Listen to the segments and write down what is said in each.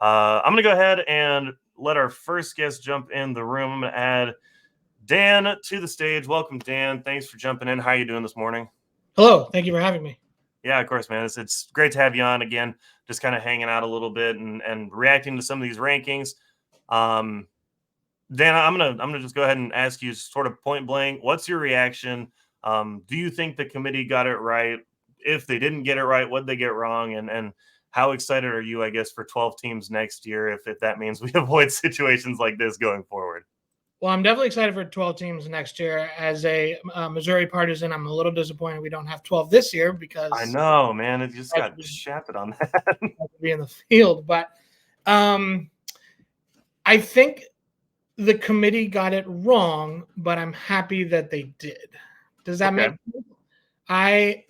I'm going to go ahead and let our first guest jump in the room. I'm going to add Dan to the stage. Welcome, Dan. Thanks for jumping in. How are you doing this morning? Hello. Thank you for having me. Yeah, of course, man. It's great to have you on again, just kind of hanging out a little bit and reacting to some of these rankings. Dan, I'm gonna just go ahead and ask you sort of point blank, what's your reaction? Do you think the committee got it right? If they didn't get it right, what did they get wrong? And how excited are you, I guess, for 12 teams next year if that means we avoid situations like this going forward? Well, I'm definitely excited for 12 teams next year. As a Missouri partisan, I'm a little disappointed we don't have 12 this year because I know, man. It just got shafted on that. to be in the field. But I think the committee got it wrong, but I'm happy that they did. Does that make sense?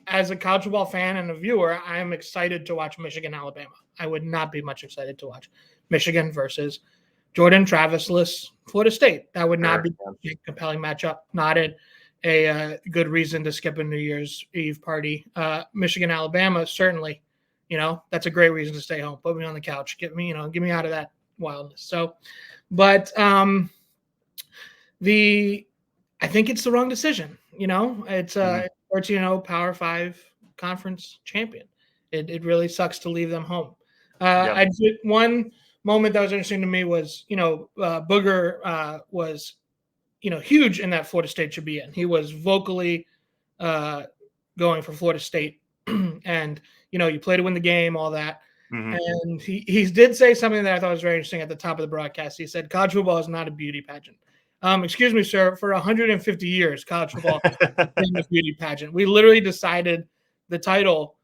As a college football fan and a viewer, I am excited to watch Michigan, Alabama. I would not be much excited to watch Michigan versus Jordan Travis-less Florida State. That would not be a compelling matchup. Not a good reason to skip a New Year's Eve party. Michigan, Alabama, certainly, that's a great reason to stay home. Put me on the couch. Get me out of that wildness. So, but I think it's the wrong decision. It's Power 5 conference champion. It really sucks to leave them home. I did one moment that was interesting to me was, Booger was, huge in that Florida State should be in. He was vocally going for Florida State and, you play to win the game, all that. Mm-hmm. And he did say something that I thought was very interesting at the top of the broadcast. He said, college football is not a beauty pageant. Excuse me, sir, for 150 years, college football has been a beauty pageant. We literally decided the title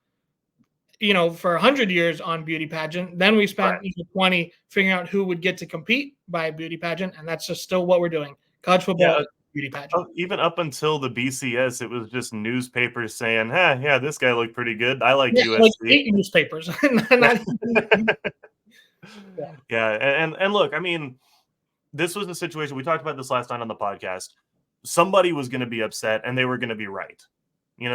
for 100 years on beauty pageant. Then we spent 20 figuring out who would get to compete by a beauty pageant, and that's just still what we're doing. College football is a beauty pageant. Even up until the BCS, it was just newspapers saying, yeah, this guy looked pretty good. I like USC. Like 8 newspapers. And look, I mean, this was the situation. We talked about this last night on the podcast. Somebody was going to be upset, and they were going to be right.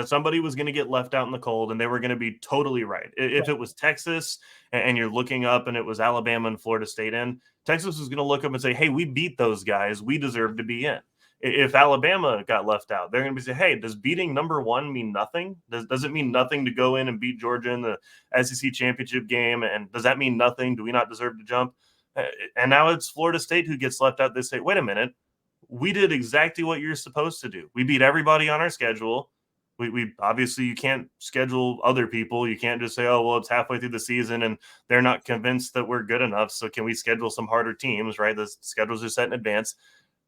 Somebody was going to get left out in the cold, and they were going to be totally right. If it was Texas and you're looking up and it was Alabama and Florida State in, Texas was going to look up and say, hey, we beat those guys. We deserve to be in. If Alabama got left out, they're going to be saying, hey, does beating number one mean nothing? Does it mean nothing to go in and beat Georgia in the SEC championship game? And does that mean nothing? Do we not deserve to jump? And now it's Florida State who gets left out. They say, wait a minute. We did exactly what you're supposed to do. We beat everybody on our schedule. We obviously, you can't schedule other people. You can't just say, oh, well, it's halfway through the season and they're not convinced that we're good enough. So can we schedule some harder teams, right? The schedules are set in advance.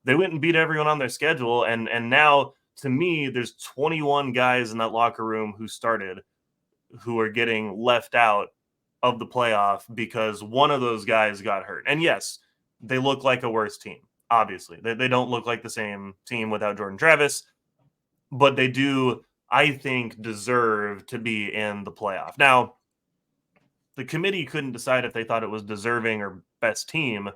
They went and beat everyone on their schedule. And now, to me, there's 21 guys in that locker room who started who are getting left out of the playoff because one of those guys got hurt. And yes, they look like a worse team, obviously. They don't look like the same team without Jordan Travis, but they do, I think, deserve to be in the playoff. Now, the committee couldn't decide if they thought it was deserving or best team.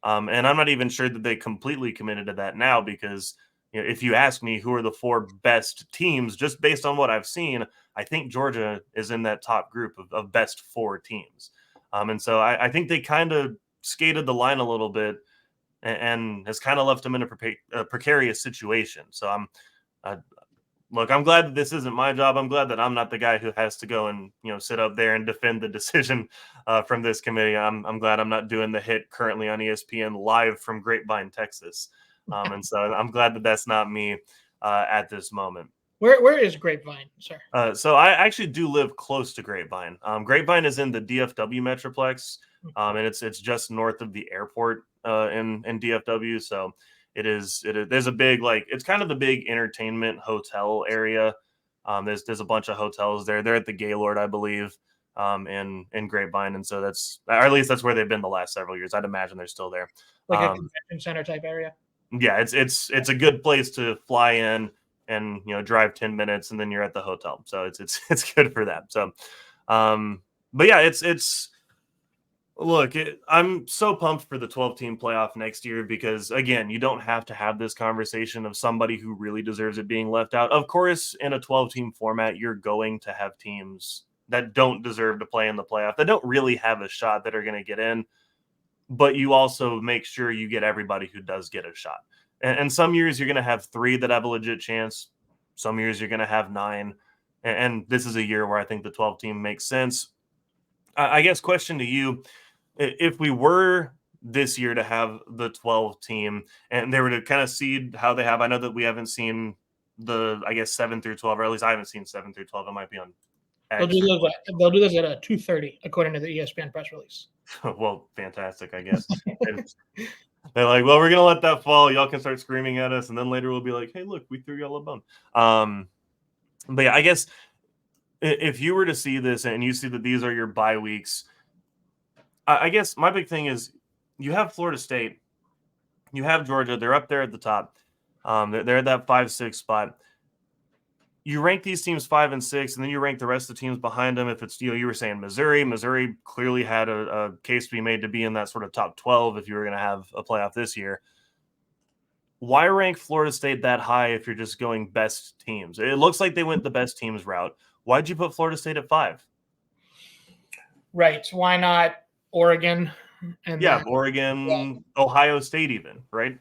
And I'm not even sure that they completely committed to that now because if you ask me who are the 4 best teams, just based on what I've seen, I think Georgia is in that top group of best 4 teams. And so I think they kind of skated the line a little bit and has kind of left them in a precarious situation. So Look, I'm glad that this isn't my job. I'm glad that I'm not the guy who has to go and sit up there and defend the decision from this committee. I'm glad I'm not doing the hit currently on ESPN live from Grapevine, Texas, and so I'm glad that that's not me at this moment. Where is Grapevine, sir? So I actually do live close to Grapevine. Grapevine is in the DFW Metroplex, and it's just north of the airport in DFW. So. There's a big, it's kind of the big entertainment hotel area. There's a bunch of hotels there. They're at the Gaylord, I believe, in Grapevine. And so or at least that's where they've been the last several years. I'd imagine they're still there. Like a convention center type area. Yeah, it's a good place to fly in and, drive 10 minutes and then you're at the hotel. So it's good for that. So, but yeah, Look, I'm so pumped for the 12-team playoff next year because, again, you don't have to have this conversation of somebody who really deserves it being left out. Of course, in a 12-team format, you're going to have teams that don't deserve to play in the playoff, that don't really have a shot, that are going to get in. But you also make sure you get everybody who does get a shot. And some years you're going to have 3 that have a legit chance. Some years you're going to have 9. And this is a year where I think the 12 team makes sense. I guess question to you, if we were this year to have the 12 team and they were to kind of seed how they have, I know that we haven't seen the, I guess, 7 through 12, or at least I haven't seen 7 through 12. It might be on They'll X. They'll do this at 2:30, according to the ESPN press release. Well, fantastic, I guess. They're like, well, we're going to let that fall. Y'all can start screaming at us. And then later we'll be like, hey, look, we threw y'all a bone. But yeah, I guess if you were to see this and you see that these are your bye weeks, I guess my big thing is you have Florida State, you have Georgia. They're up there at the top. They're at that 5-6 spot. You rank these teams 5 and 6, and then you rank the rest of the teams behind them. If it's, you were saying Missouri clearly had a case to be made to be in that sort of top 12 if you were going to have a playoff this year. Why rank Florida State that high if you're just going best teams? It looks like they went the best teams route. Why'd you put Florida State at 5? Right. Why not Oregon? And Oregon, Ohio State even, right?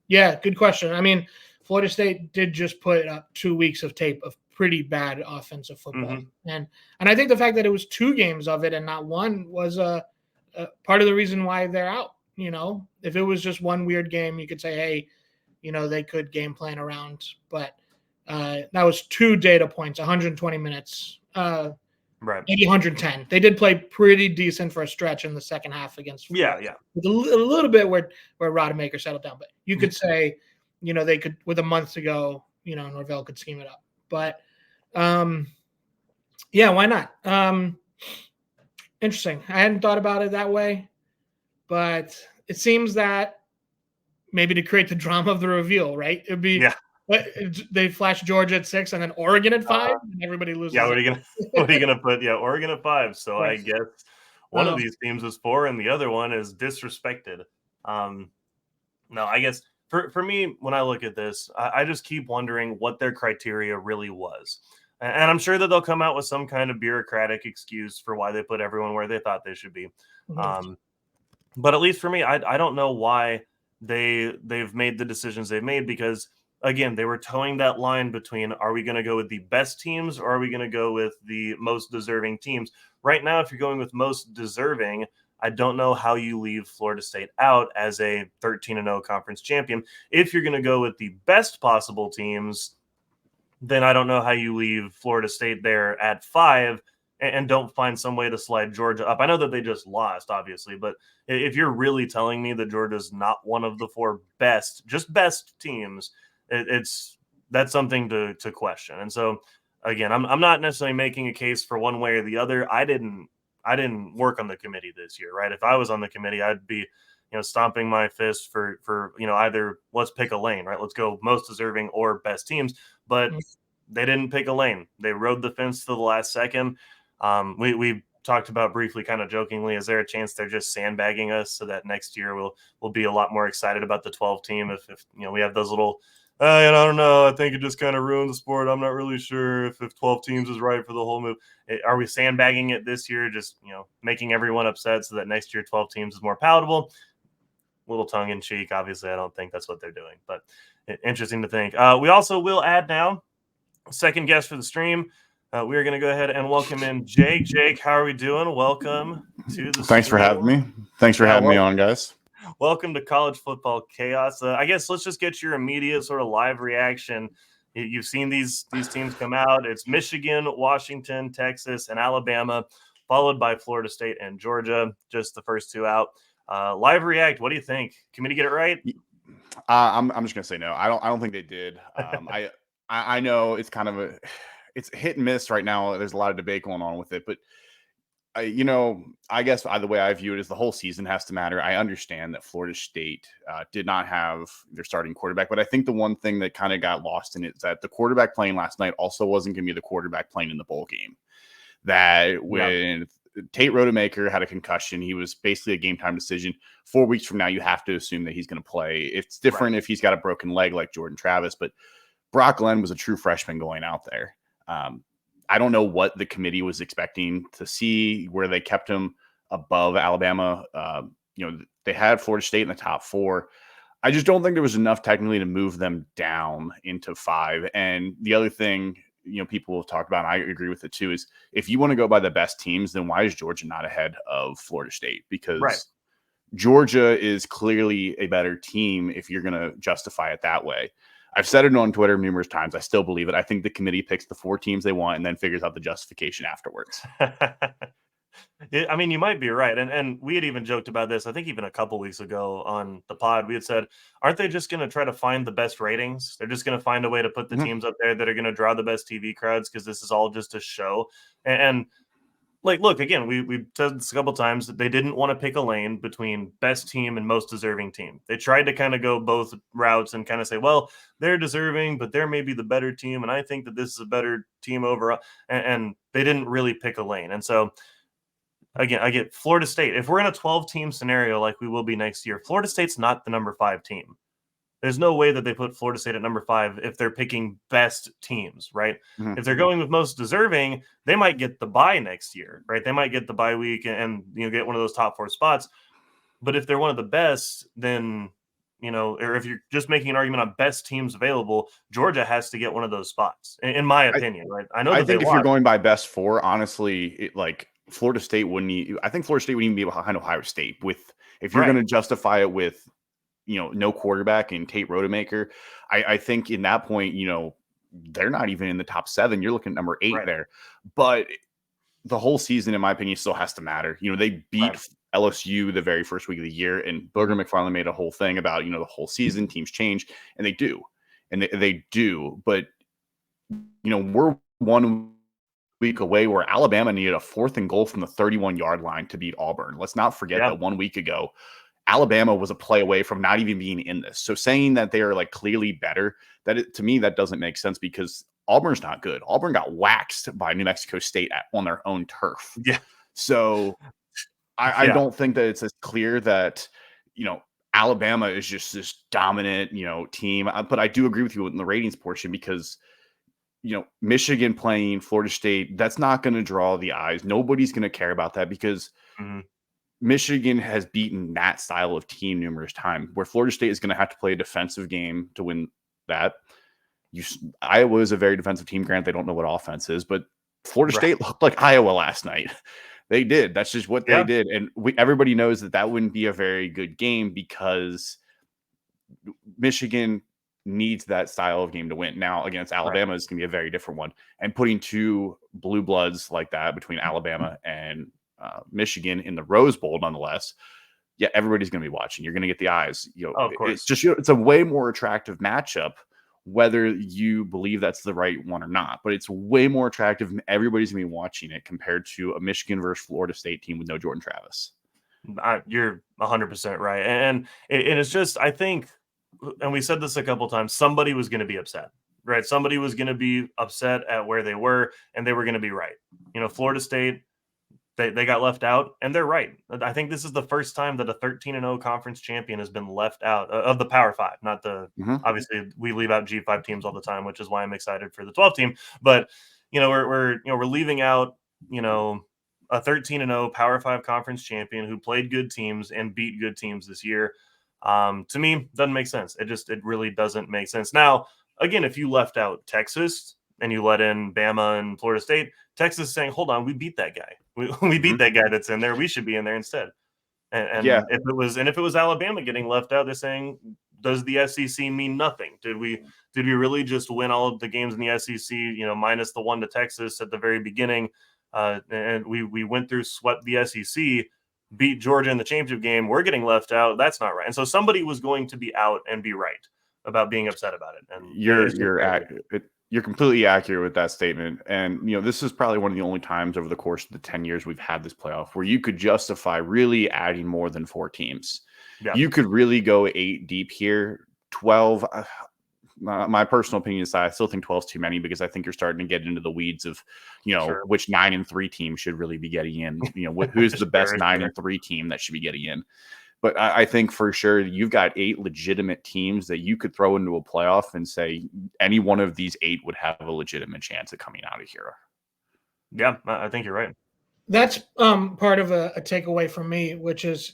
Yeah, good question. I mean, Florida State did just put up 2 weeks of tape of pretty bad offensive football. Mm-hmm. And I think the fact that it was 2 games of it and not 1 was a part of the reason why they're out. If it was just 1 weird game, you could say, hey, they could game plan around. But that was 2 data points, 120 minutes, right? Maybe 110. They did play pretty decent for a stretch in the second half against Florida. Yeah. With a little bit where Rodemaker settled down. But you could say, they could, with a month to go, Norvell could scheme it up. But, why not? Interesting. I hadn't thought about it that way. But it seems that maybe to create the drama of the reveal, right? It'd be they flash Georgia at 6 and then Oregon at 5, and everybody loses. Yeah, what are you gonna put? Yeah, Oregon at 5. So right. I guess one of these teams is 4 and the other one is disrespected. No, I guess for me, when I look at this, I just keep wondering what their criteria really was. And I'm sure that they'll come out with some kind of bureaucratic excuse for why they put everyone where they thought they should be. Mm-hmm. But at least for me, I don't know why they've made the decisions they've made, because again, they were towing that line between, are we going to go with the best teams or are we going to go with the most deserving teams? Right now, if you're going with most deserving, I don't know how you leave Florida State out as a 13-0 conference champion. If you're going to go with the best possible teams, then I don't know how you leave Florida State there at 5 and don't find some way to slide Georgia up. I know that they just lost, obviously, but if you're really telling me that Georgia's not one of the 4 best teams, that's something to question. And so again, I'm not necessarily making a case for one way or the other. I didn't work on the committee this year, right? If I was on the committee, I'd be, stomping my fist for either let's pick a lane, right? Let's go most deserving or best teams. But they didn't pick a lane. They rode the fence to the last second. We talked about briefly, kind of jokingly, is there a chance they're just sandbagging us so that next year we'll be a lot more excited about the 12 team if we have those little I don't know. I think it just kind of ruined the sport. I'm not really sure if 12 teams is right for the whole move. Are we sandbagging it this year, just making everyone upset so that next year 12 teams is more palatable? A little tongue in cheek. Obviously, I don't think that's what they're doing, but interesting to think. We also will add now second guest for the stream. We are going to go ahead and welcome in Jake. Jake, how are we doing? Welcome to the Thanks stream. For having me. Thanks for having me on, guys. Welcome to College Football Chaos. I guess let's just get your immediate sort of live reaction. You've seen these teams come out. It's Michigan, Washington, Texas, and Alabama, followed by Florida State and Georgia, just the first 2 out. Live react. What do you think? Committee get it right? I'm just gonna say no. I don't think they did. I know it's kind of it's hit and miss right now. There's a lot of debate going on with it, but I guess either way I view it is the whole season has to matter. I understand that Florida State did not have their starting quarterback, but I think the one thing that kind of got lost in it is that the quarterback playing last night also wasn't going to be the quarterback playing in the bowl game. That when Tate Rodemaker had a concussion, he was basically a game time decision. 4 weeks from now, you have to assume that he's going to play. It's different if he's got a broken leg like Jordan Travis, but Brock Glenn was a true freshman going out there. I don't know what the committee was expecting to see where they kept him above Alabama. They had Florida State in the top 4. I just don't think there was enough technically to move them down into 5. And the other thing, people have talked about, and I agree with it too, is if you want to go by the best teams, then why is Georgia not ahead of Florida State? Because Georgia is clearly a better team if you're going to justify it that way. I've said it on Twitter numerous times. I still believe it. I think the committee picks the 4 teams they want and then figures out the justification afterwards. I mean, you might be right. And we had even joked about this, I think even a couple weeks ago on the pod. We had said, aren't they just going to try to find the best ratings? They're just going to find a way to put the teams up there that are going to draw the best TV crowds because this is all just a show. And like, look, again, we've said this a couple times that they didn't want to pick a lane between best team and most deserving team. They tried to kind of go both routes and kind of say, well, they're deserving, but they're maybe the better team. And I think that this is a better team overall. And they didn't really pick a lane. And so, again, I get Florida State. If we're in a 12-team scenario like we will be next year, Florida State's not the number 5 team. There's no way that they put Florida State at number 5 if they're picking best teams, right? Mm-hmm. If they're going with most deserving, they might get the bye next year, right? They might get the bye week and get one of those top 4 spots. But if they're one of the best, then or if you're just making an argument on best teams available, Georgia has to get one of those spots, in my opinion, right? I think if you're going by best 4, honestly, Florida State wouldn't. I think Florida State would even be behind Ohio State if you're going to justify it with no quarterback and Tate Rodemaker. I think in that point, they're not even in the top 7. You're looking at number 8 there. But the whole season, in my opinion, still has to matter. They beat LSU the very first week of the year, and Booger McFarland made a whole thing about, the whole season, teams change, and they do. And they do. But, we're 1 week away where Alabama needed a 4th and goal from the 31-yard line to beat Auburn. Let's not forget that 1 week ago, Alabama was a play away from not even being in this. So saying that they are clearly better, to me, that doesn't make sense because Auburn's not good. Auburn got waxed by New Mexico State on their own turf. Yeah. So I don't think that it's as clear that, Alabama is just this dominant, team. But I do agree with you in the ratings portion because, Michigan playing Florida State, that's not going to draw the eyes. Nobody's going to care about that because Michigan has beaten that style of team numerous times, where Florida State is going to have to play a defensive game to win that. Iowa is a very defensive team. Granted, they don't know what offense is, but Florida State looked like Iowa last night. They did. That's just what they did. And everybody knows that wouldn't be a very good game because Michigan needs that style of game to win. Now, against Alabama is going to be a very different one. And putting 2 blue bloods like that between Alabama and Michigan in the Rose Bowl, nonetheless, everybody's going to be watching. You're going to get the eyes. Of course. It's just it's a way more attractive matchup, whether you believe that's the right one or not. But it's way more attractive, and everybody's going to be watching it compared to a Michigan versus Florida State team with no Jordan Travis. You're 100% right, and it's just I think, and we said this a couple times, somebody was going to be upset. Right, somebody was going to be upset at where they were, and they were going to be right. Florida State. They got left out, and they're right. I think this is the first time that a 13-0 conference champion has been left out of the Power 5. Not the obviously we leave out G5 teams all the time, which is why I'm excited for the 12 team. But we're leaving out a 13-0 Power 5 conference champion who played good teams and beat good teams this year. To me, doesn't make sense. It really doesn't make sense. Now, again, if you left out Texas and you let in Bama and Florida State, Texas is saying, hold on, we beat that guy. We beat that guy that's in there. We should be in there instead. And if it was Alabama getting left out, they're saying, does the SEC mean nothing? Did we really just win all of the games in the SEC, minus the one to Texas at the very beginning? And we went through, swept the SEC, beat Georgia in the championship game. We're getting left out. That's not right. And so somebody was going to be out and be right about being upset about it. And you're completely accurate with that statement. And, this is probably one of the only times over the course of the 10 years we've had this playoff where you could justify really adding more than 4 teams. Yeah. You could really go 8 deep here. 12, my personal opinion aside, I still think 12 is too many because I think you're starting to get into the weeds of, which 9-3 team should really be getting in. Who's the best 9-3 team that should be getting in. But I think for sure you've got 8 legitimate teams that you could throw into a playoff and say any one of these 8 would have a legitimate chance of coming out of here. Yeah, I think you're right. That's part of a takeaway from me, which is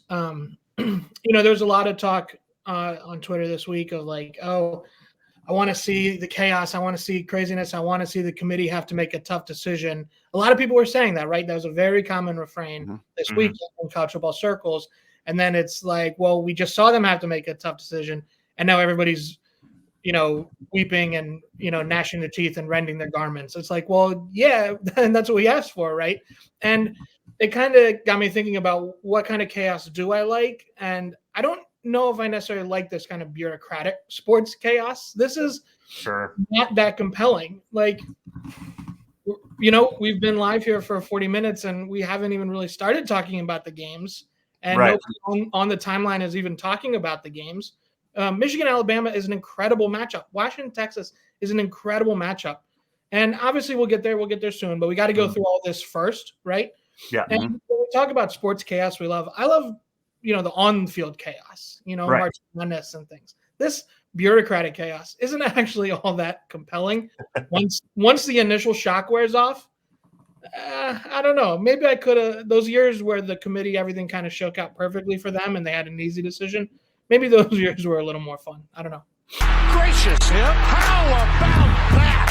there's a lot of talk on Twitter this week of like, oh, I want to see the chaos, I want to see craziness, I want to see the committee have to make a tough decision. A lot of people were saying that, right? That was a very common refrain this week in college football circles. And then it's like, well, we just saw them have to make a tough decision, and now everybody's weeping and gnashing their teeth and rending their garments. It's like, well, yeah, and that's what we asked for, right? And it kind of got me thinking about what kind of chaos do I like, and I don't know if I necessarily like this kind of bureaucratic sports chaos. This is not that compelling. Like, we've been live here for 40 minutes and we haven't even really started talking about the games, and nobody on the timeline is even talking about the games. Michigan, Alabama is an incredible matchup. Washington, Texas is an incredible matchup. And obviously we'll get there soon, but we got to go through all this first, right? Yeah. And when we talk about sports chaos, I love, the on-field chaos, March Madness and things. This bureaucratic chaos isn't actually all that compelling. Once the initial shock wears off, I don't know. Maybe I could have, those years where the committee, everything kind of shook out perfectly for them and they had an easy decision. Maybe those years were a little more fun. I don't know. Gracious him. How about that?